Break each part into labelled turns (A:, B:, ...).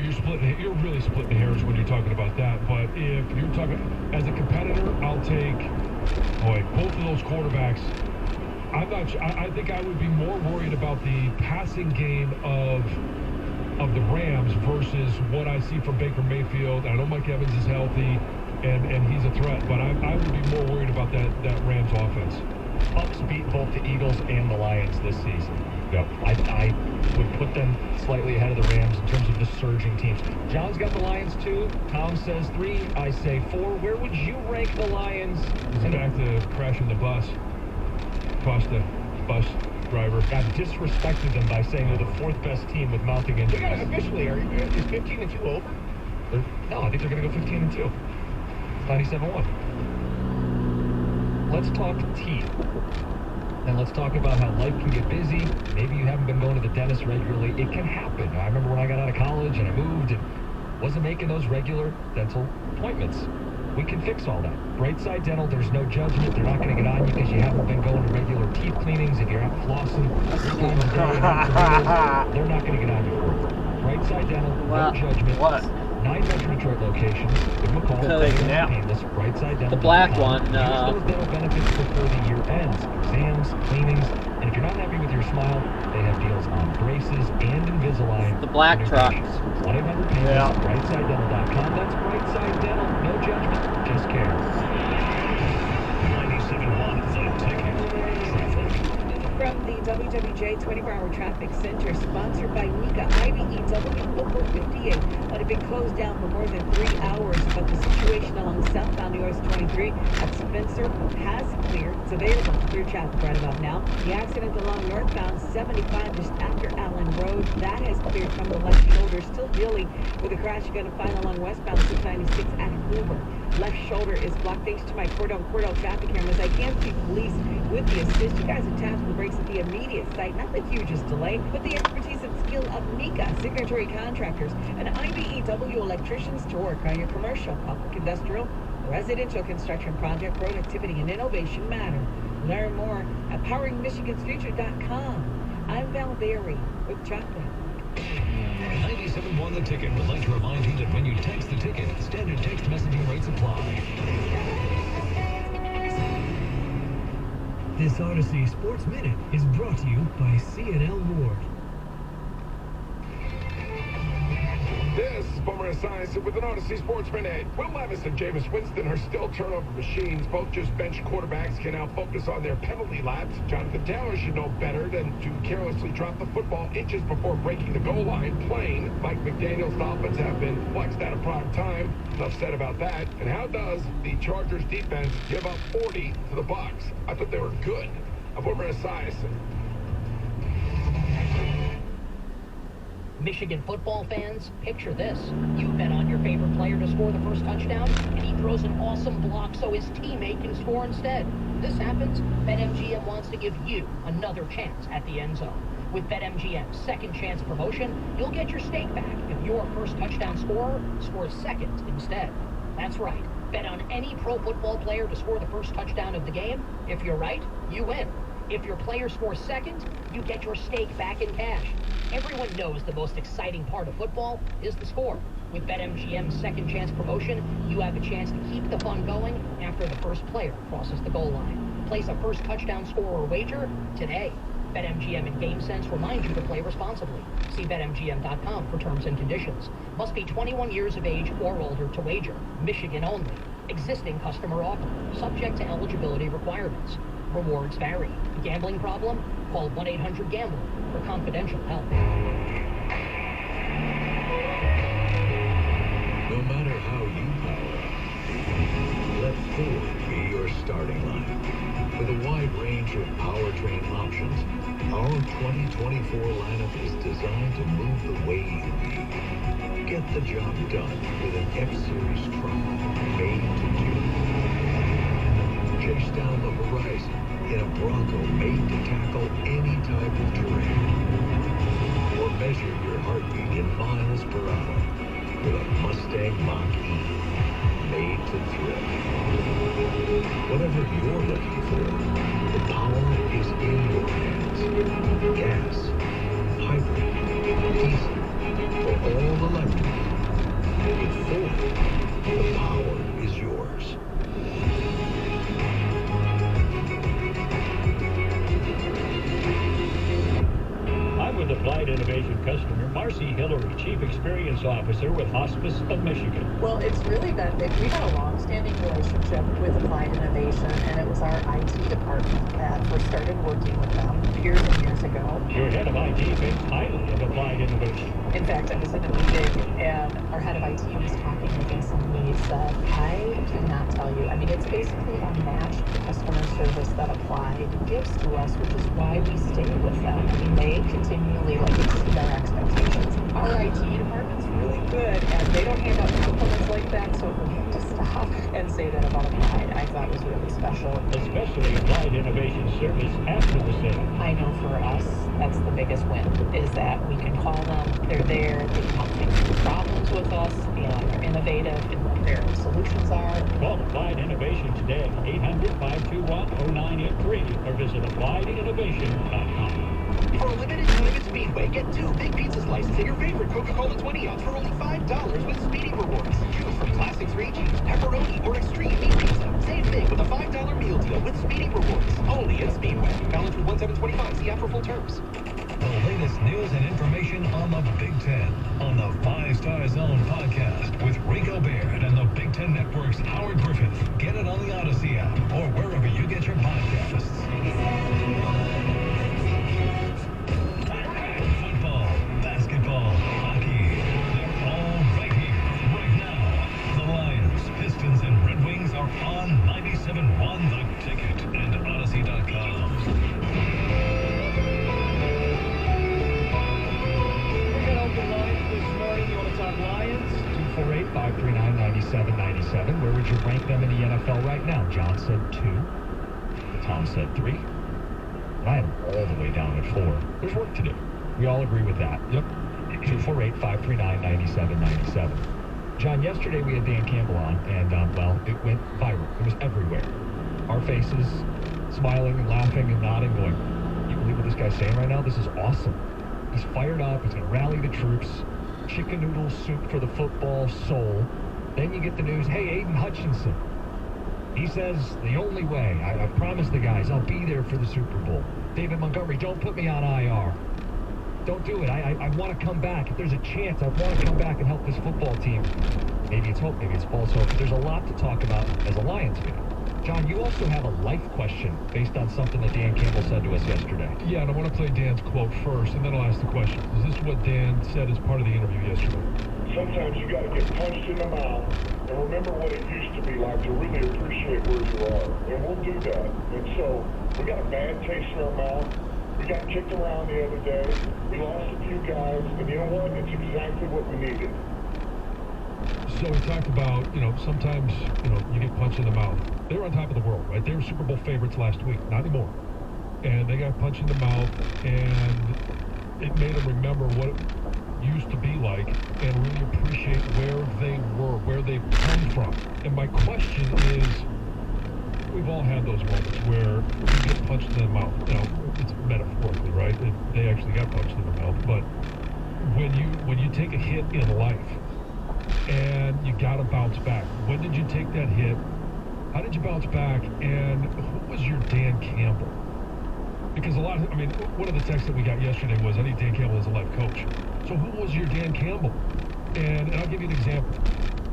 A: You're really splitting hairs when you're talking about that. But if you're talking as a competitor, I'll take both of those quarterbacks. I think I would be more worried about the passing game of the Rams versus what I see from Baker Mayfield. I know Mike Evans is healthy and he's a threat, but I would be more worried about that Rams offense.
B: Bucks beat both the Eagles and the Lions this season.
A: Yep.
B: I would put them slightly ahead of the Rams in terms of the surging teams. John's got the Lions 2. Tom says 3. I say 4. Where would you rank the Lions?
A: And back to crashing the bus. Costa, bus driver.
B: I've disrespected them by saying they're the 4th best team with mounting injuries.
C: Officially, is 15-2 over?
B: No, I think they're going to go 15-2. 97-1. Let's talk teeth. And let's talk about how life can get busy. Maybe you haven't been going to the dentist regularly. It can happen. I remember when I got out of college and I moved and wasn't making those regular dental appointments. We can fix all that. Brightside Dental, there's no judgment. They're not going to get on you because you haven't been going to regular teeth cleanings. If you're not flossing 3 times a day, they're not going to get on you for it. Brightside Dental, no judgment.
D: What?
B: 9 Metro Detroit locations. Give them a call. Painless. Brightside Dental.
D: The black one.
B: Use those dental benefits before the year ends. Exams, cleanings, and if you're not happy with your smile, they have deals on braces and Invisalign.
D: The black truck.
B: 1-800-PAINLESS.
D: Yeah.
B: BrightsideDental.com. That's Brightside Dental. No judgment, just care.
E: 97.1 The Ticket.
F: From the WWJ 24-Hour Traffic Center, sponsored by Nika IBEW Local 58. That had been closed down for more than 3 hours, but the situation along southbound US 23 at Spencer has cleared. It's available. Clear traffic right about now. The accident along northbound 75 just after Allen Road, that has cleared from the left shoulder. Still dealing with a crash you're going to find along westbound 696 at Hoover. Left shoulder is blocked thanks to my Cordell traffic cameras. I can see police with the assist. You guys are tasked with brakes at the immediate site. Not the hugest delay, but the expertise and skill of Nika Signatory Contractors and IBEW electricians to work on your commercial, public, industrial, residential construction project. Productivity and innovation matter. Learn more at poweringmichigansfuture.com. I'm Val Berry with Chocolate.
E: 97.1 The Ticket would like to remind you that when you text the ticket, standard text messaging rates apply.
G: This Odyssey Sports Minute is brought to you by CNL Ward.
C: This is Boomer Esiason with an Odyssey Sports Minute. Will Levis and Jameis Winston are still turnover machines. Both just bench quarterbacks can now focus on their penalty laps. Jonathan Taylor should know better than to carelessly drop the football inches before breaking the goal line plain. Mike McDaniel's Dolphins have been flexed out of prime time. Enough said about that. And how does the Chargers defense give up 40 to the Bucks? I thought they were good. I'm Boomer Esiason.
H: Michigan football fans, picture this. You bet on your favorite player to score the first touchdown, and he throws an awesome block so his teammate can score instead. This happens, BetMGM wants to give you another chance at the end zone. With BetMGM's second chance promotion, you'll get your stake back if your first touchdown scorer scores second instead. That's right. Bet on any pro football player to score the first touchdown of the game. If you're right, you win. If your player scores second, you get your stake back in cash. Everyone knows the most exciting part of football is the score. With BetMGM's second chance promotion, you have a chance to keep the fun going after the first player crosses the goal line. Place a first touchdown scorer wager today. BetMGM and GameSense remind you to play responsibly. See BetMGM.com for terms and conditions. Must be 21 years of age or older to wager. Michigan only. Existing customer offer. Subject to eligibility requirements. Rewards vary. Gambling problem? Call 1-800-GAMBLER for confidential help.
E: No matter how you power up, let Ford be your starting line. With a wide range of powertrain options, our 2024 lineup is designed to move the way you need. Get the job done with an F-Series truck made to do. Chase down the horizon in a Bronco made to tackle any type of terrain. Or measure your heartbeat in miles per hour with a Mustang Mach-E made to thrill. Whatever you're looking for, the power is in your hands. Gas, hybrid, diesel, or all electric.
D: Chief Experience Officer with Hospice of Michigan.
I: Well, it's really been big. We've had a long-standing relationship with Applied Innovation, and it was our IT department that first started working with them years and years ago.
D: Your head of IT thinks highly of Applied Innovation.
I: In fact, I was in a meeting, and our head of IT was talking with us, and he said, I cannot tell you. I mean, it's basically unmatched customer service that Applied gives to us, which is why we stay with them. I mean, they continually exceed our expectations. Our IT department's really good, and they don't hand out compliments like that, so for him to stop and say that about Applied, I thought was really special.
D: Especially Applied Innovation service after the sale.
I: I know for us, that's the biggest win, is that we can call them, they're there, they can help fix the problems with us, and they're innovative in what their solutions are.
D: Call Applied Innovation today, 800-521-0983, or visit appliedinnovation.com.
J: For a limited time at Speedway, get 2 big pizza slices and your favorite Coca-Cola 20-ounce for only $5 with Speedy Rewards. Choose from classic 3 cheese, pepperoni, or extreme meat pizza. Same thing with a $5 meal deal with Speedy Rewards. Only at Speedway. Balance with 1725. See app for full terms.
E: The latest news and information on the Big Ten on the 5 Star Zone podcast with Rico Baird and the Big Ten Network's Howard Griffith. Get it on the Odyssey app or wherever you get your podcasts. Football, basketball, hockey, they're all right here, right now. The Lions, Pistons, and Red Wings are on 97.1 The Ticket and Odyssey.com.
B: Lions, 248-539-9797. Where would you rank them in the NFL right now? John said 2. Tom said 3. And I had them all the way down at 4. There's work to do. We all agree with that.
A: Yep.
B: 248-539-9797. John, yesterday we had Dan Campbell on, and, well, it went viral. It was everywhere. Our faces smiling and laughing and nodding, going, you believe what this guy's saying right now? This is awesome. He's fired up. He's going to rally the troops. Chicken noodle soup for the football soul. Then you get the news, hey, Aiden Hutchinson. He says, the only way, I promised the guys, I'll be there for the Super Bowl. David Montgomery, don't put me on IR. Don't do it. I want to come back. If there's a chance, I want to come back and help this football team. Maybe it's hope, maybe it's false hope. There's a lot to talk about as a Lions fan. John, you also have a life question based on something that Dan Campbell said to us yesterday.
A: Yeah, and I want to play Dan's quote first, and then I'll ask the question. Is this what Dan said as part of the interview yesterday?
K: Sometimes you got to get punched in the mouth and remember what it used to be like to really appreciate where you are. And we'll do that. And so we got a bad taste in our mouth. We got kicked around the other day. We lost a few guys, and you know what? It's exactly what we needed.
A: So we talked about, sometimes, you get punched in the mouth. They were on top of the world, right? They were Super Bowl favorites last week. Not anymore. And they got punched in the mouth, and it made them remember what it used to be like and really appreciate where they were, where they've come from. And my question is, we've all had those moments where you get punched in the mouth. It's metaphorically, right? They actually got punched in the mouth. But when you take a hit in life, and you got to bounce back. When did you take that hit? How did you bounce back? And who was your Dan Campbell? Because one of the texts that we got yesterday was, I need Dan Campbell as a life coach. So who was your Dan Campbell? And I'll give you an example.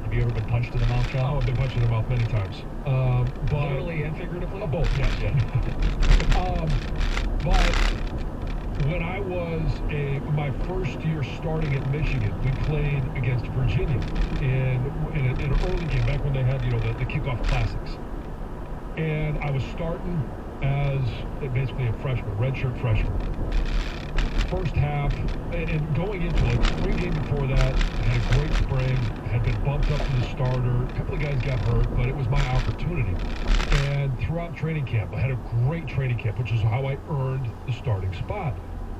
B: Have you ever been punched in the mouth, John?
A: Oh, I've been punched in the mouth many times. But
B: literally and figuratively?
A: Both, yes.
B: Yeah.
A: But when I was my first year starting at Michigan, we played against Virginia in an early game, back when they had, the kickoff classics. And I was starting as basically a freshman, redshirt freshman. First half, and going into it, spring game before that, had a great spring, had been bumped up to the starter. A couple of guys got hurt, but it was my opportunity. And throughout training camp, I had a great training camp, which is how I earned the starting spot.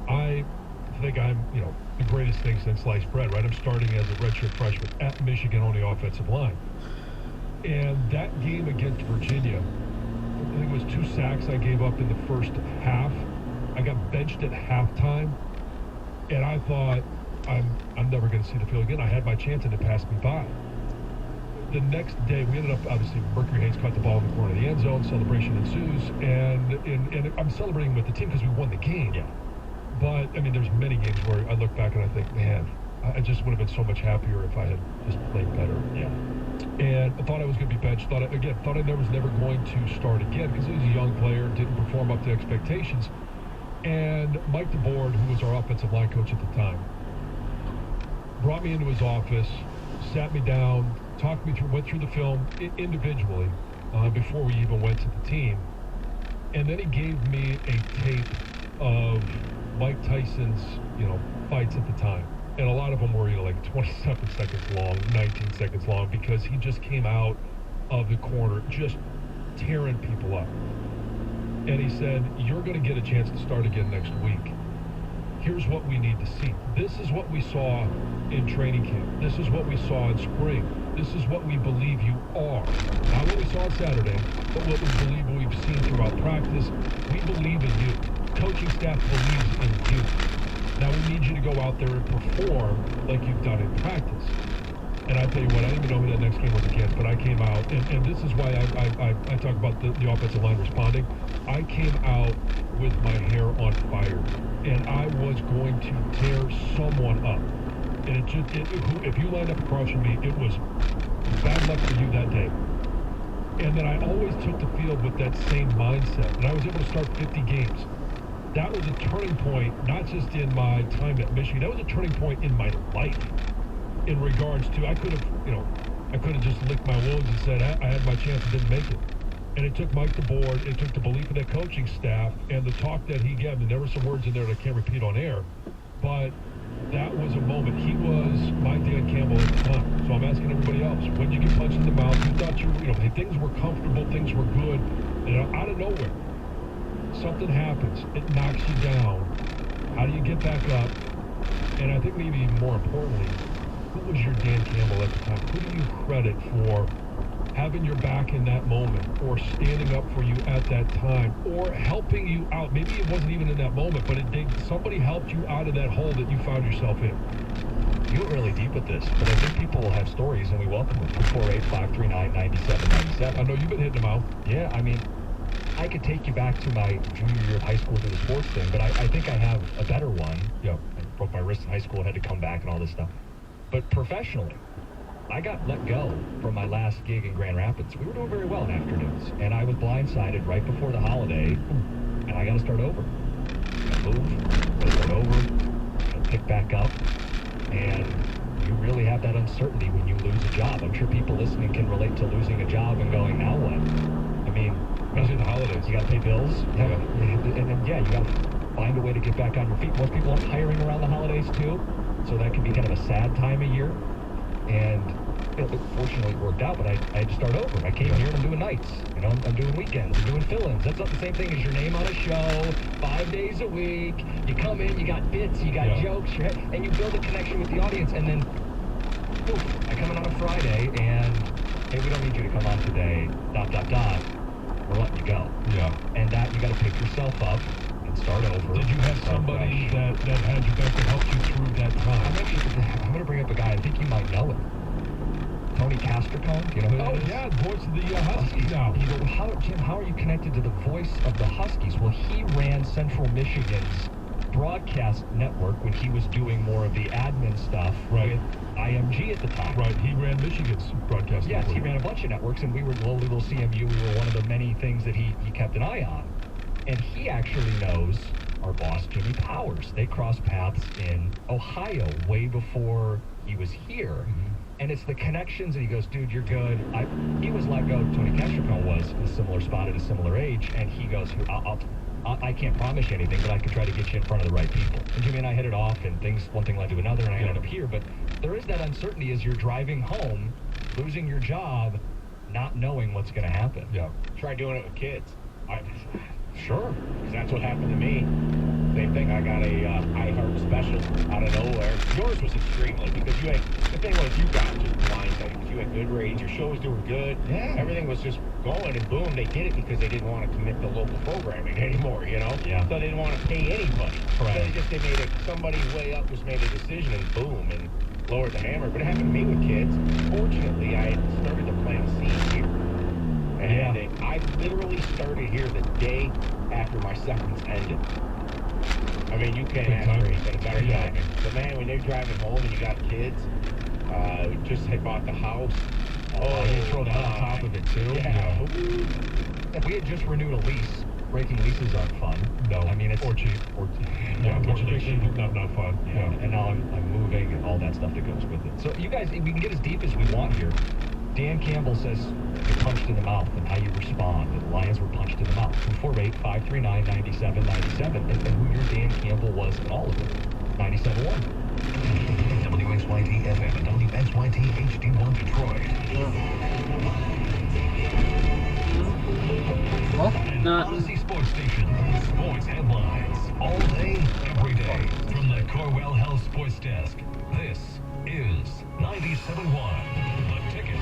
A: I think I'm, the greatest thing since sliced bread, right? I'm starting as a redshirt freshman at Michigan on the offensive line. And that game against Virginia, I think it was 2 sacks I gave up in the first half. I got benched at halftime, and I thought, I'm never going to see the field again. I had my chance, and it passed me by. The next day, we ended up, obviously, Mercury Hayes caught the ball in the corner of the end zone. Celebration ensues, and I'm celebrating with the team because we won the game.
B: Yeah.
A: But, there's many games where I look back and I think, man, I I just would have been so much happier if I had just played better.
B: Yeah.
A: And I thought I was going to be benched. Thought I was never going to start again because he was a young player, didn't perform up to expectations. And Mike DeBoer, who was our offensive line coach at the time, brought me into his office, sat me down, talked me through, went through the film individually before we even went to the team. And then he gave me a tape of Mike Tyson's, fights at the time. And a lot of them were, like 27 seconds long, 19 seconds long, because he just came out of the corner just tearing people up. And he said, you're going to get a chance to start again next week. Here's what we need to see. This is what we saw in training camp. This is what we saw in spring. This is what we believe you are. Not what we saw on Saturday, but what we believe we've seen throughout practice. We believe in you. Coaching staff believes in you. Now we need you to go out there and perform like you've done in practice. And I tell you what, I didn't even know who that next game was against, but I came out, and this is why I talk about the offensive line responding. I came out with my hair on fire, and I was going to tear someone up. And if you lined up across from me, it was bad luck for you that day. And then I always took the field with that same mindset, and I was able to start 50 games. That was a turning point, not just in my time at Michigan, that was a turning point in my life. In regards to, I could have just licked my wounds and said, I had my chance and didn't make it. And it took Mike DeBoer, it took the belief of that coaching staff and the talk that he gave. And there were some words in there that I can't repeat on air, but that was a moment. He was my Dan Campbell at the time. So I'm asking everybody else, when you get punched in the mouth, you thought hey, things were comfortable, things were good, out of nowhere, something happens, it knocks you down. How do you get back up? And I think maybe even more importantly, who was your Dan Campbell at the time? Who do you credit for having your back in that moment, or standing up for you at that time, or helping you out? Maybe it wasn't even in that moment, but somebody helped you out of that hole that you found yourself in.
B: You went really deep with this, but I think people will have stories, and we welcome them. 248-539-9797.
A: I know you've been hitting them out.
B: Yeah, I mean, I could take you back to my junior year of high school through the sports thing, but I think I have a better one.
A: Yeah.
B: I broke my wrist in high school and had to come back and all this stuff. But professionally, I got let go from my last gig in Grand Rapids. We were doing very well in afternoons, and I was blindsided right before the holiday, and I got to start over. I moved, got to start over, got to pick back up, and you really have that uncertainty when you lose a job. I'm sure people listening can relate to losing a job and going, now what? I mean,
A: especially the holidays.
B: You got to pay bills. Yeah. And you got to find a way to get back on your feet. Most people aren't hiring around the holidays, too. So that can be kind of a sad time of year. And fortunately it worked out, but I had to start over. I came here and I'm doing nights. I'm doing weekends. I'm doing fill-ins. That's not the same thing as your name on a show, 5 days a week. You come in, you got bits, you got jokes, and you build a connection with the audience. And then, poof, I come in on a Friday and, hey, we don't need you to come on today, ... We're letting you go.
A: Yeah.
B: And that, you got to pick yourself up and start over.
A: Did you have somebody that had your back to help you through that time?
B: I'm going to bring up a guy, I think you might know him. Tony Castricone, do you know who that is?
A: Oh, yeah, the voice of the Huskies now.
B: Jim, how are you connected to the voice of the Huskies? Well, he ran Central Michigan's broadcast network when he was doing more of the admin stuff with IMG at the time.
A: Right, he ran Michigan's broadcast network.
B: Yes, he ran a bunch of networks, and we were lowly little CMU. We were one of the many things that he kept an eye on. And he actually knows our boss, Jimmy Powers. They crossed paths in Ohio way before he was here. Mm-hmm. And it's the connections, and he goes, dude, you're good. He was let go, Tony Castricone was, in a similar spot at a similar age, and he goes, I can't promise you anything, but I can try to get you in front of the right people. And Jimmy and I hit it off, and one thing led to another, and I ended up here. But there is that uncertainty as you're driving home, losing your job, not knowing what's going to happen.
A: Yeah.
L: Try doing it with kids.
B: Sure.
L: Because that's what happened to me. Same thing. I got a iHeart special out of nowhere. Yours was extremely, because the thing was, you got just blindsided because you had good ratings. Your show was doing good.
B: Yeah.
L: Everything was just going, and boom, they did it because they didn't want to commit to local programming anymore,
B: Yeah.
L: So they didn't want to pay anybody.
B: Right.
L: So they made somebody way up just made a decision, and boom, and lowered the hammer. But it happened to me with kids. Fortunately, I had started to plant a seed here. And I literally started here the day after my seconds ended. I mean, you can't
A: Big
L: ask
A: time.
L: for anything better
A: Yeah.
L: timing. But man, when you're driving home and you got kids, just had bought the house.
B: Oh, you throw that on top of it, too?
L: Yeah.
B: We had just renewed a lease. Breaking leases aren't fun.
A: No,
B: I mean, it's
A: or cheap. Yeah, which is not fun.
B: Yeah. And now I'm moving and all that stuff that goes with it. So you guys, we can get as deep as we want here. Dan Campbell says you're punched in the mouth and how you respond. The Lions were punched in the mouth. 248-539-9797. And who your Dan Campbell was in all of it. 97.1.
E: WXYT FM and WXYT HD1 Detroit.
M: No.
E: Odyssey Sports Station. Sports headlines. All day, every day. From the Corwell Health Sports Desk. This is 97.1. The Ticket.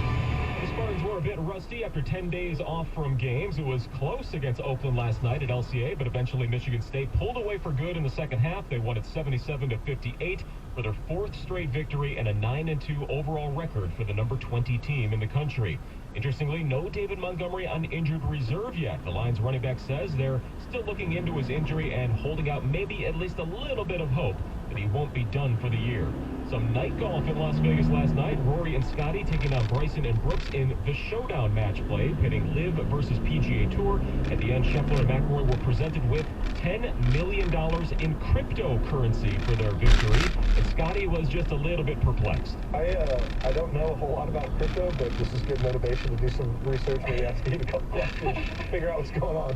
N: The Spartans were a bit rusty after 10 days off from games. It was close against Oakland last night at LCA, but eventually Michigan State pulled away for good in the second half. They won at 77-58 for their fourth straight victory and a 9-2 overall record for the number 20 team in the country. Interestingly, no David Montgomery on injured reserve yet. The Lions running back says they're still looking into his injury and holding out maybe at least a little bit of hope that he won't be done for the year. Some night golf in Las Vegas last night. Rory and Scotty taking on Bryson and Brooks in the Showdown match play, pitting LIV versus PGA Tour. At the end, Scheffler and McIlroy were presented with $10 million in cryptocurrency for their victory, and Scotty was just a little bit perplexed.
O: I don't know a whole lot about crypto, but this is good motivation to do some research, maybe ask you a couple questions, figure out what's going on.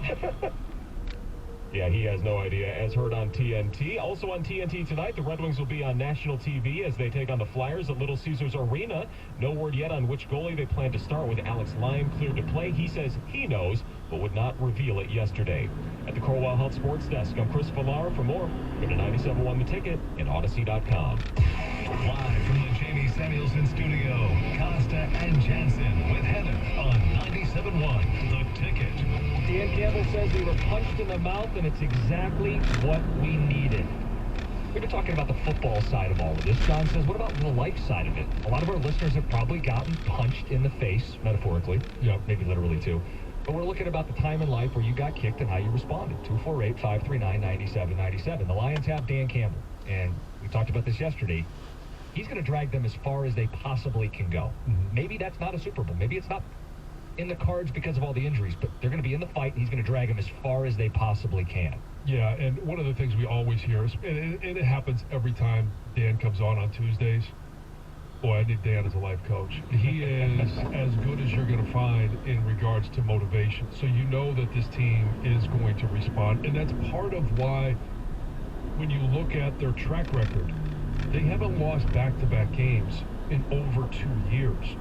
N: Yeah, he has no idea, as heard on TNT. Also on TNT tonight, the Red Wings will be on national TV as they take on the Flyers at Little Caesars Arena. No word yet on which goalie they plan to start with Alex Lyon cleared to play. He says he knows, but would not reveal it yesterday. At the Corwell Health Sports Desk, I'm Chris Villar. For more, go to 97.1 The Ticket and Odyssey.com.
E: Live from the Jamie Samuelson studio, Costa and Jansen with Heather on 97.1 The Ticket.
B: Dan Campbell says we were punched in the mouth, and it's exactly what we needed. We've been talking about the football side of all of this. John says, what about the life side of it? A lot of our listeners have probably gotten punched in the face, metaphorically. Yeah, maybe literally, too. But we're looking about the time in life where you got kicked and how you responded. 248-539-9797. The Lions have Dan Campbell, and we talked about this yesterday. He's going to drag them as far as they possibly can go. Maybe that's not a Super Bowl. Maybe it's not in the cards because of all the injuries, but they're going to be in the fight, and he's going to drag them as far as they possibly can.
A: Yeah, and one of the things we always hear is, and it happens every time Dan comes on Tuesdays. Boy, I need Dan as a life coach. He is as good as you're going to find in regards to motivation. So you know that this team is going to respond, and that's part of why when you look at their track record, they haven't lost back-to-back games in over 2 years.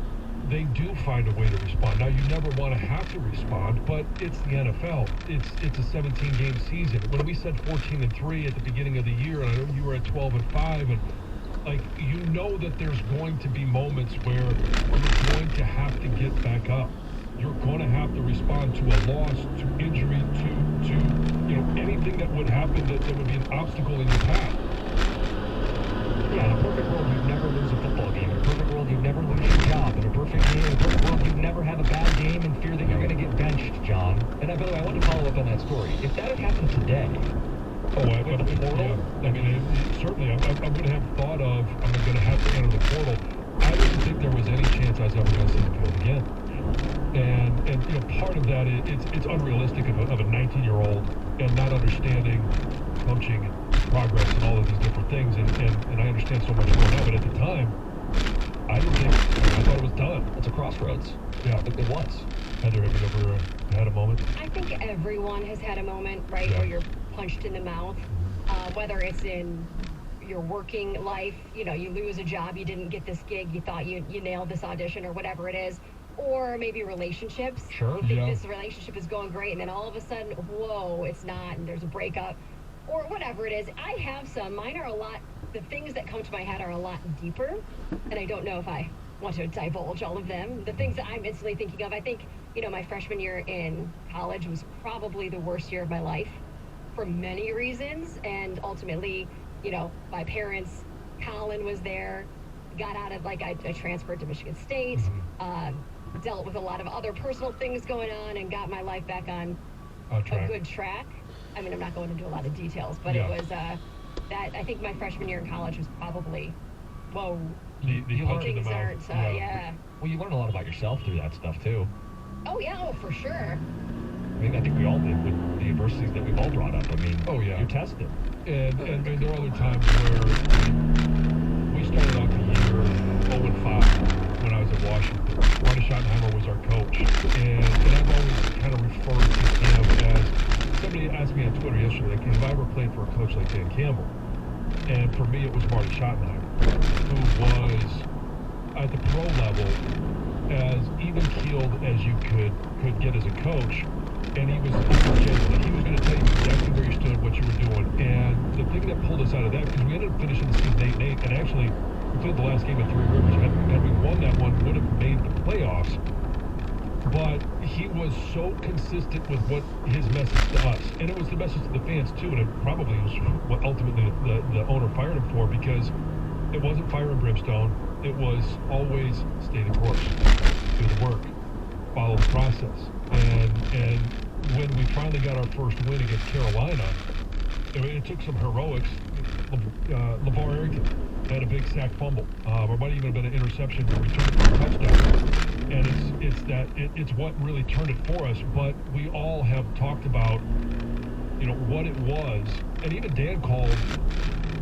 A: They do find a way to respond. Now, you never want to have to respond, but it's the NFL. It's a 17-game season. When we said 14-3 at the beginning of the year, and I know you were at 12-5, and like, you know that there's going to be moments where you're going to have to get back up. You're going to have to respond to a loss, to injury, to anything that would happen that would be an obstacle in your path.
B: Yeah, in a perfect world, you'd never lose a football game. In a perfect world, you'd never lose your job. In a perfect world, you'd never have a bad game and fear that you're going to get benched, John. And by the way, I want to follow up on that story. If that had happened today,
A: I mean, certainly, I would have thought of, I'm going to have to enter the portal. I didn't think there was any chance I was ever going to see the field again. And part of that, it's unrealistic of a 19-year-old and not understanding coaching, progress, and all of these different things. And I understand so much more now, but at the time, I thought it was done.
B: It's a crossroads.
A: Yeah.
B: It was.
A: Heather, have you ever had a moment?
P: I think everyone has had a moment, right, where you're punched in the mouth, whether it's in your working life, you lose a job, you didn't get this gig, you thought you nailed this audition or whatever it is, or maybe relationships.
B: Sure.
P: You think this relationship is going great, and then all of a sudden, whoa, it's not, and there's a breakup, or whatever it is. I have some. Mine are the things that come to my head are a lot deeper, and I don't know if I want to divulge all of them. The things that I'm instantly thinking of, I think, my freshman year in college was probably the worst year of my life for many reasons, and ultimately, my parents, Colin was there, got out of, I transferred to Michigan State, dealt with a lot of other personal things going on, and got my life back on a good track. I mean, I'm not going into a lot of details, but
A: Yeah.
P: it was that I think my freshman year in college was probably, whoa,
A: The punch in the
P: things
A: mouth.
P: aren't, yeah.
B: Well, you learn a lot about yourself through that stuff, too.
P: Oh, yeah, oh, for sure.
B: I mean, I think we all did with the adversities that we've all brought up. I mean,
A: Oh, yeah.
B: you're tested.
A: And there are other times where we started off the year 0-5 when I was at Washington. Ronnie Schottenheimer was our coach. And I've always kind of referred to him as, somebody asked me on Twitter yesterday, like, have I ever played for a coach like Dan Campbell? And for me, it was Marty Schottenheimer, who was at the pro level as even-keeled as you could get as a coach. And he was genuine. He was going to tell you exactly where you stood, what you were doing. And the thing that pulled us out of that, because we ended up finishing the season 8-8, and actually we played the last game at Three Rivers. Had we won that one, would have made the playoffs. But he was so consistent with what his message to us, and it was the message to the fans too, and it probably was what ultimately the owner fired him for, because it wasn't fire and brimstone. It was always stay the course, do the work, follow the process. And when we finally got our first win against Carolina, it took some heroics. LeVar Arrington had a big sack fumble. Or might even have been an interception for return for a touchdown. And it's what really turned it for us. But we all have talked about, what it was. And even Dan called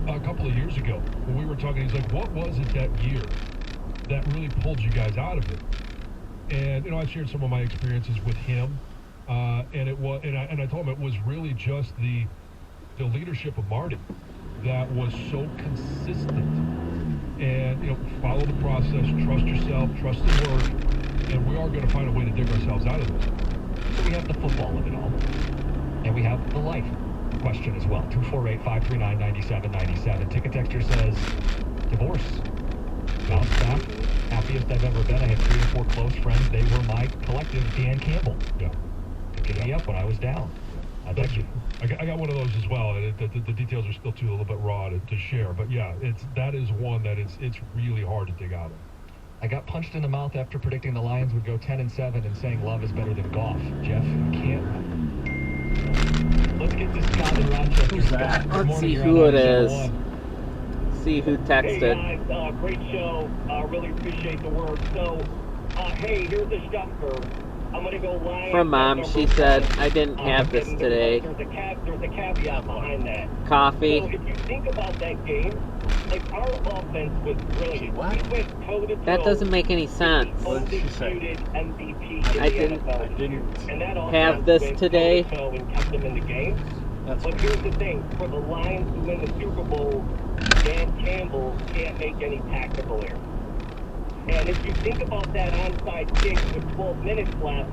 A: a couple of years ago when we were talking. He's like, what was it that year that really pulled you guys out of it? And I shared some of my experiences with him, and it was, and I told him it was really just the leadership of Marty that was so consistent. And follow the process, trust yourself, trust the work, and we are going to find a way to dig ourselves out of this.
B: So we have the football of it all, and we have the life question as well. 248-539-9797. Ticket texture says divorce. Bounce back. Happiest I've ever been. I had 3 or 4 close friends. They were my collective Dan Campbell.
A: Yeah.
B: Picking me up when I was down.
A: I got one of those as well. The details are still a little bit raw to share, but yeah, that is one that it's really hard to dig out of.
B: I got punched in the mouth after predicting the Lions would go 10-7 and saying love is better than golf. Jeff, you can't. Let's get to Scott in Rochester. Scott,
M: let's see who it is. See who texted.
Q: Hey guys, great show. Really appreciate the work. So, hey, here's a stumper. I'm gonna go Lions.
M: From Mom, she said, I didn't have this today.
Q: There's a caveat behind that.
M: Coffee.
Q: So if you think about that game, like our offense was brilliant. What? We went toe-to-toe.
M: That doesn't make any sense.
Q: What did she say? MVP in
M: I
Q: the
M: didn't
Q: NFL. And that
M: have this today.
Q: Toe and kept them in the game. But here's the thing: for the Lions to win the Super Bowl, Dan Campbell can't make any tactical errors. And if you think about that onside kick with 12 minutes left,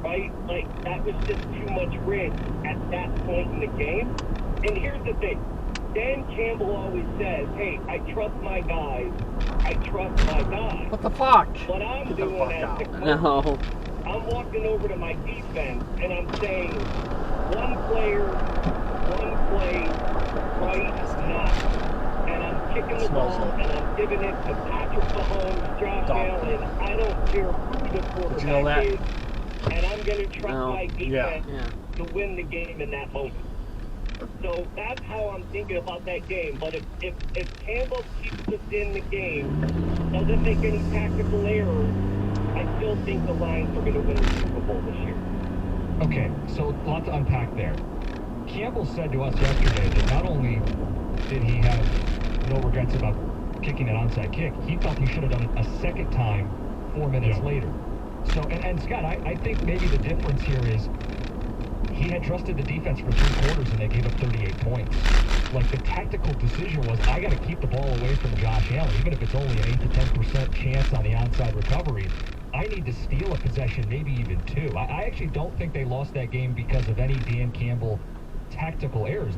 Q: right? Like, that was just too much risk at that point in the game. And here's the thing. Dan Campbell always says, hey, I trust my guys. I trust my guys.
M: What the fuck?
Q: What I'm doing as the coach,
M: No.
Q: I'm walking over to my defense, and I'm saying, one player, one play, right now. And I'm kicking the ball, and I'm giving it to Patrick Mahomes, Josh Allen. I don't care who the quarterback is. And I'm going to trust my defense to win the game in that moment. So that's how I'm thinking about that game. But if Campbell keeps us in the game, doesn't make any tactical errors, I still think the Lions are going to win the Super Bowl this year.
B: Okay, so a lot to unpack there. Campbell said to us yesterday that not only did he have no regrets about kicking an onside kick, he felt he should have done it a second time 4 minutes later. So, and Scott, I think maybe the difference here is he had trusted the defense for 3 quarters and they gave up 38 points. Like, the tactical decision was, I got to keep the ball away from Josh Allen, even if it's only an 8 to 10% chance on the onside recovery. I need to steal a possession, maybe even 2. I actually don't think they lost that game because of any Dan Campbell tactical errors.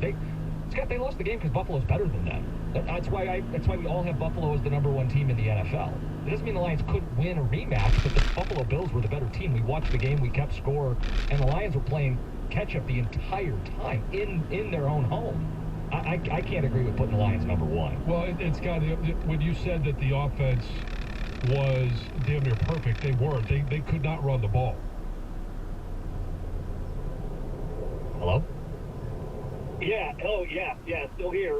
B: Scott, they lost the game because Buffalo's better than them. That's why we all have Buffalo as the #1 team in the NFL. It doesn't mean the Lions couldn't win a rematch, but the Buffalo Bills were the better team. We watched the game, we kept score, and the Lions were playing catch-up the entire time in their own home. I can't agree with putting the Lions #1.
A: Well, it's got when you said that the offense was damn near perfect, they weren't. They could not run the ball.
B: Hello?
Q: Yeah. Oh, yeah. Still here.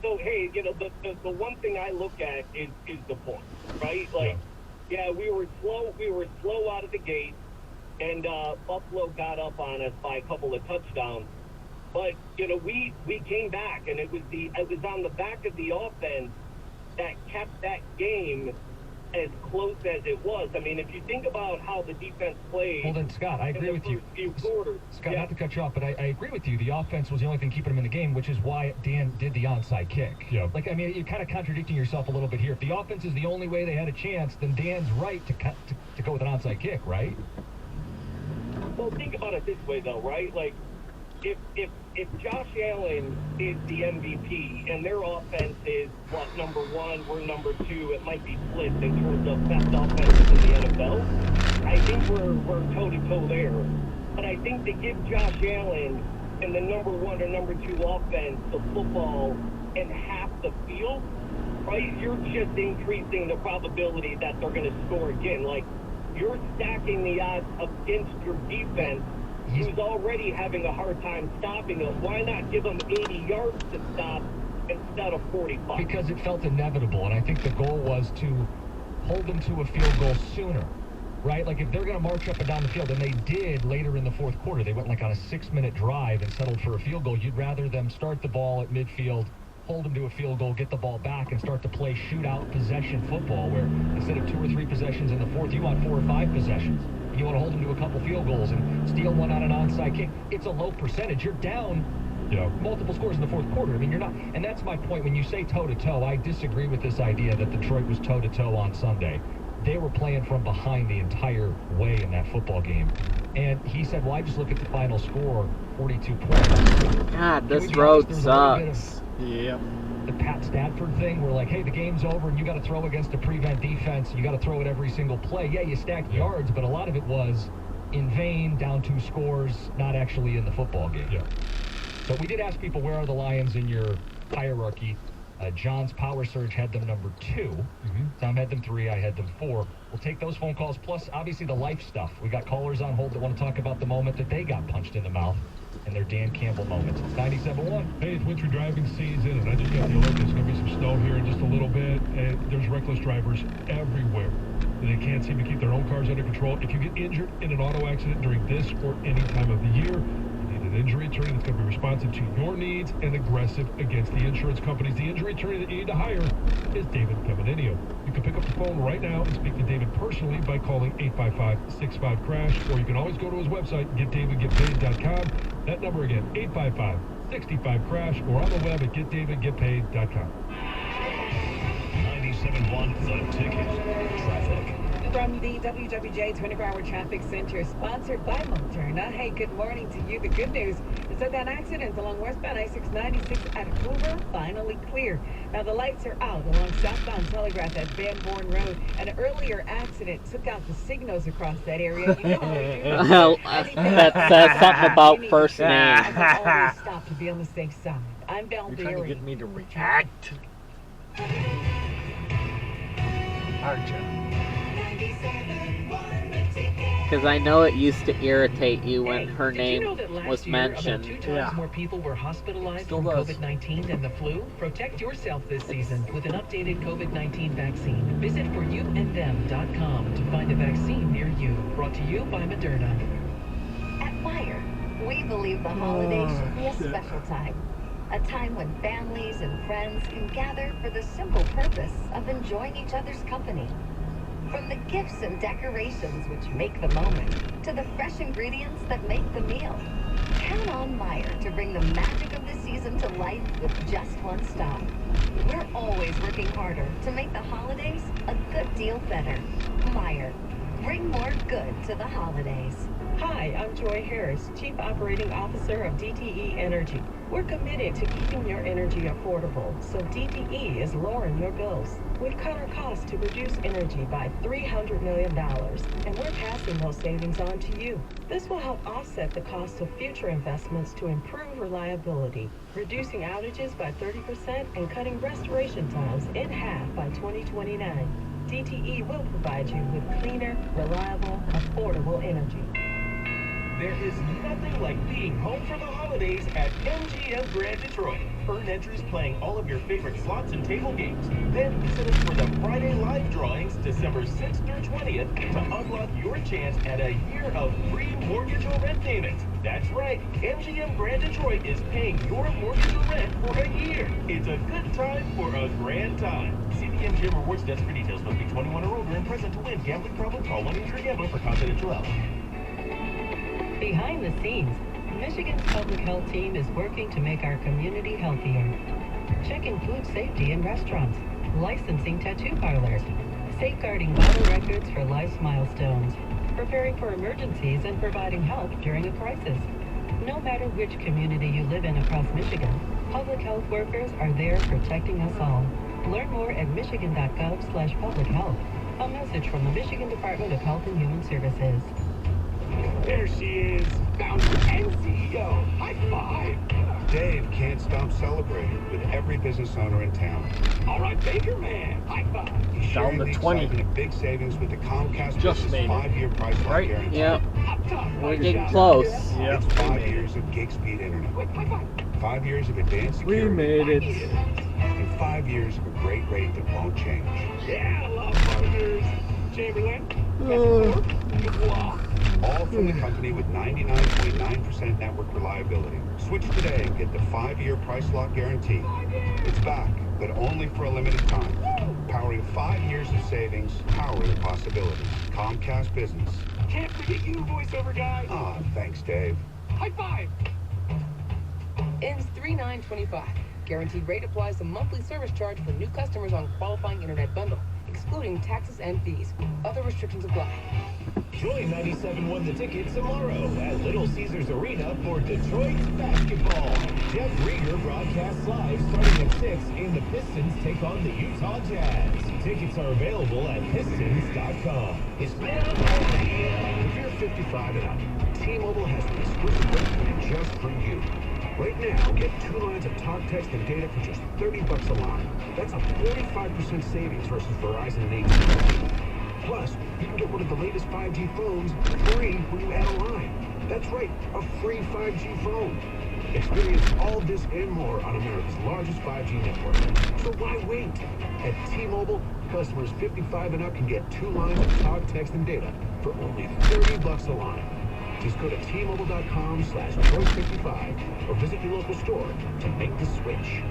Q: So hey, the one thing I look at is the point, right? Like, yeah, we were slow out of the gate, and Buffalo got up on us by a couple of touchdowns. But we came back, and it was on the back of the offense that kept that game as close as it was. I mean, if you think about how the defense played...
B: Well, then, Scott, I agree with you. Scott, not to cut you off, but I agree with you. The offense was the only thing keeping them in the game, which is why Dan did the onside kick.
A: Yeah.
B: Like, I mean, you're kind of contradicting yourself a little bit here. If the offense is the only way they had a chance, then Dan's right to go with an onside kick, right?
Q: Well, think about it this way, though, right? Like, if Josh Allen is the MVP and their offense is, number one, we're number two, it might be split in terms of best offenses in the NFL, I think we're toe-to-toe there. But I think to give Josh Allen and the number one or number two offense the football in half the field, right, you're just increasing the probability that they're going to score again. Like, you're stacking the odds against your defense, who's already having a hard time stopping them. Why not give them 80 yards to stop instead of 45?
B: Because it felt inevitable, and I think the goal was to hold them to a field goal sooner, right? Like, if they're going to march up and down the field, and they did later in the fourth quarter, they went like on a 6-minute drive and settled for a field goal, you'd rather them start the ball at midfield, hold them to a field goal, get the ball back, and start to play shootout possession football, where instead of 2 or 3 possessions in the fourth, you want 4 or 5 possessions. You want to hold them to a couple field goals and steal one on an onside kick. It's a low percentage. You're down multiple scores in the fourth quarter. I mean, you're not. And that's my point. When you say toe-to-toe, I disagree with this idea that Detroit was toe-to-toe on Sunday. They were playing from behind the entire way in that football game. And he said, well, I just look at the final score, 42 points.
M: God, this road sucks.
B: Yep. The Pat Stafford thing, where like, hey, the game's over and you got to throw against a prevent defense. You got to throw it every single play. Yeah, you stacked yards, but a lot of it was in vain, down 2 scores, not actually in the football game.
A: Yeah.
B: But we did ask people, where are the Lions in your hierarchy? John's Power Surge had them number 2. Mm-hmm. Tom had them 3. I had them 4. We'll take those phone calls, plus obviously the life stuff. We got callers on hold that want to talk about the moment that they got punched in the mouth and their Dan Campbell moments. It's 97.1.
A: Hey, it's winter driving season, and I just got the alert. There's going to be some snow here in just a little bit, and there's reckless drivers everywhere. They can't seem to keep their own cars under control. If you get injured in an auto accident during this or any time of the year, you need an injury attorney that's going to be responsive to your needs and aggressive against the insurance companies. The injury attorney that you need to hire is David Femininio. You can pick up the phone right now and speak to David personally by calling 855-65-CRASH, or you can always go to his website, getdavidgetpaid.com. That number again, 855-65-CRASH, or on the web at getdavidgetpaid.com.
E: 97.1 The Ticket. Traffic.
F: From the WWJ 24-hour traffic center, sponsored by Moderna. Hey, good morning to you. The good news is that accident along westbound I-696 at Hoover finally cleared. Now, the lights are out along southbound Telegraph at Van Born Road. An earlier accident took out the signals across that area. You know how we do
M: that says something about first name.
F: Always stop to be on the safe side. I'm Val
R: You're trying to
F: Berry.
R: get me to react? Aren't you?
M: Because I know it used to irritate you when her name was mentioned.
S: About 2 times more people were hospitalized from COVID-19 than the flu? Protect yourself this season with an updated COVID-19 vaccine. Visit foryoutandthem.com to find a vaccine near you. Brought to you by Moderna.
T: At Meijer, we believe the holidays should be a special time. A time when families and friends can gather for the simple purpose of enjoying each other's company. From the gifts and decorations which make the moment, to the fresh ingredients that make the meal. Count on Meijer to bring the magic of the season to life with just one stop. We're always working harder to make the holidays a good deal better. Meijer, bring more good to the holidays.
U: Hi, I'm Joy Harris, Chief Operating Officer of DTE Energy. We're committed to keeping your energy affordable, so DTE is lowering your bills. We've cut our costs to reduce energy by $300 million, and we're passing those savings on to you. This will help offset the cost of future investments to improve reliability, reducing outages by 30% and cutting restoration times in half by 2029. DTE will provide you with cleaner, reliable, affordable energy.
J: There is nothing like being home for the holidays at MGM Grand Detroit. Earn entries playing all of your favorite slots and table games. Then visit us for the Friday live drawings December 6th through 20th to unlock your chance at a year of free mortgage or rent payments. That's right, MGM Grand Detroit is paying your mortgage or rent for a year. It's a good time for a grand time. See the MGM Rewards desk for details. Must be 21 or older and present to win. Gambling problem? Call 1-800-GAMBLER for confidential help.
S: Behind the scenes, Michigan's public health team is working to make our community healthier. Checking food safety in restaurants, licensing tattoo parlors, safeguarding vital records for life's milestones, preparing for emergencies and providing help during a crisis. No matter which community you live in across Michigan, public health workers are there protecting us all. Learn more at michigan.gov/public health. A message from the Michigan Department of Health and Human Services.
C: There she is, founder and CEO. High five.
G: Dave can't stop celebrating with every business owner in town.
C: All right, Baker Man. High five.
G: He's sharing the excitement of big savings with the Comcast Business 5-year price lock guarantee.
M: Yep. We're getting close.
G: It's 5 years of gig speed internet. 5 years of advanced security.
M: We made it.
G: And 5 years of a great rate that won't change.
C: Yeah, I love partners. Chamberlain.
G: All from the company with 99.9% network reliability. Switch today and get the 5-year price lock guarantee. It's back, but only for a limited time. Powering 5 years of savings, powering possibilities. Comcast Business.
C: Can't forget you, voiceover guy.
G: Ah, thanks, Dave.
C: High five.
V: Ends 3/9/25. Guaranteed rate applies to monthly service charge for new customers on qualifying internet bundle, excluding taxes and fees. Other restrictions apply.
J: Join 97.1 The Ticket tomorrow at Little Caesars Arena for Detroit's basketball. Jeff Rieger broadcasts live starting at 6 and the Pistons take on the Utah Jazz. Tickets are available at pistons.com.
C: It's been a long year. If you're 55 and up, T-Mobile has an exclusive rate plan just for you. Right now, get 2 lines of talk, text, and data for just $30 a line. That's a 45% savings versus Verizon and AT&T. Plus, you can get one of the latest 5G phones free when you add a line. That's right, a free 5G phone. Experience all this and more on America's largest 5G network. So why wait? At T-Mobile, customers 55 and up can get 2 lines of talk, text, and data for only $30 a line. Just go to T-Mobile.com/Detroit55 or visit your local store to make the switch.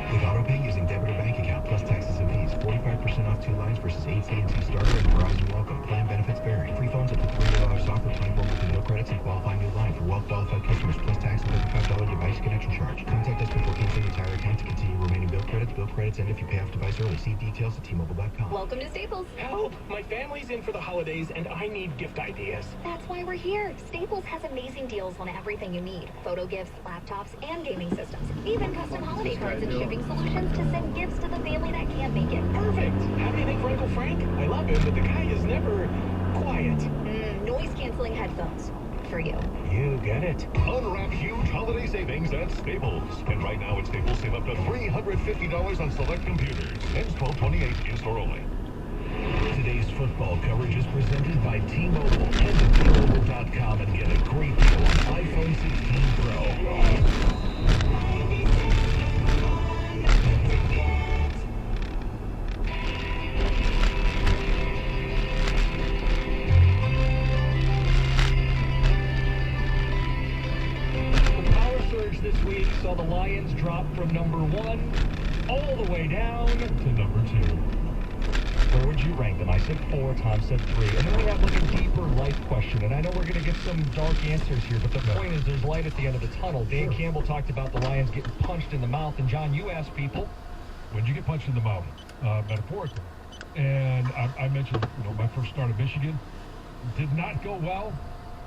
E: With AutoPay using debit or bank account plus taxes and fees, 45% off 2 lines versus AT&T Starter and Verizon Welcome. Plan benefits vary. Free phones up to $3 off for plan with no credits and qualifying new line for well-qualified customers plus tax and $35 device connection charge. Contact us before canceling your entire account to continue remaining bill credits. Bill credits end if you pay off device early. See details at T-Mobile.com.
P: Welcome to Staples.
J: Help! My family's in for the holidays and I need gift ideas.
W: That's why we're here. Staples has amazing deals on everything you need. Photo gifts, laptops, and gaming systems. Even custom holiday cards and shipping solutions to send gifts to the family that can't make it.
J: Perfect! Have anything for Uncle Frank? I love him, but the guy is never quiet.
W: Noise-canceling headphones. For you.
J: You get it.
X: Unwrap huge holiday savings at Staples. And right now at Staples, save up to $350 on select computers. Ends 12/28 in-store only.
E: Today's football coverage is presented by T-Mobile. Head to T-Mobile.com and get a great deal on iPhone 16 Pro.
B: This week saw the Lions drop from number 1 all the way down to number 2. Where would you rank them? I said 4, Tom said 3. And then we have like a deeper life question. And I know we're going to get some dark answers here, but the point is there's light at the end of the tunnel. Dan Campbell talked about the Lions getting punched in the mouth. And John, you asked people,
A: when did you get punched in the mouth? Metaphorically. And I mentioned, my first start at Michigan did not go well,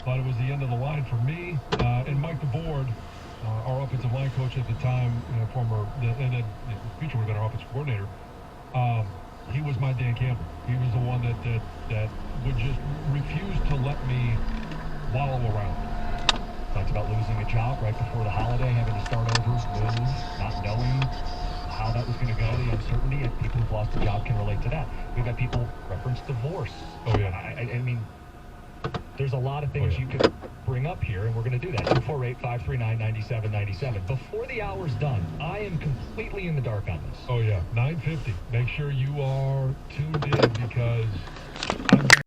A: but it was the end of the line for me. And Mike DeBoard, our offensive line coach at the time, and then future would have been our offensive coordinator. He was my Dan Campbell. He was the one that would just refuse to let me wallow around.
B: Talked about losing a job right before the holiday, having to start over, move, not knowing how that was going to go, the uncertainty, and people who've lost a job can relate to that. We've got people reference divorce.
A: Oh, yeah.
B: I mean, There's a lot of things you could bring up here, and we're going to do that. 248-539-9797. Before the hour's done, I am completely in the dark on this.
A: Oh, yeah. 9:50. Make sure you are tuned in because I'm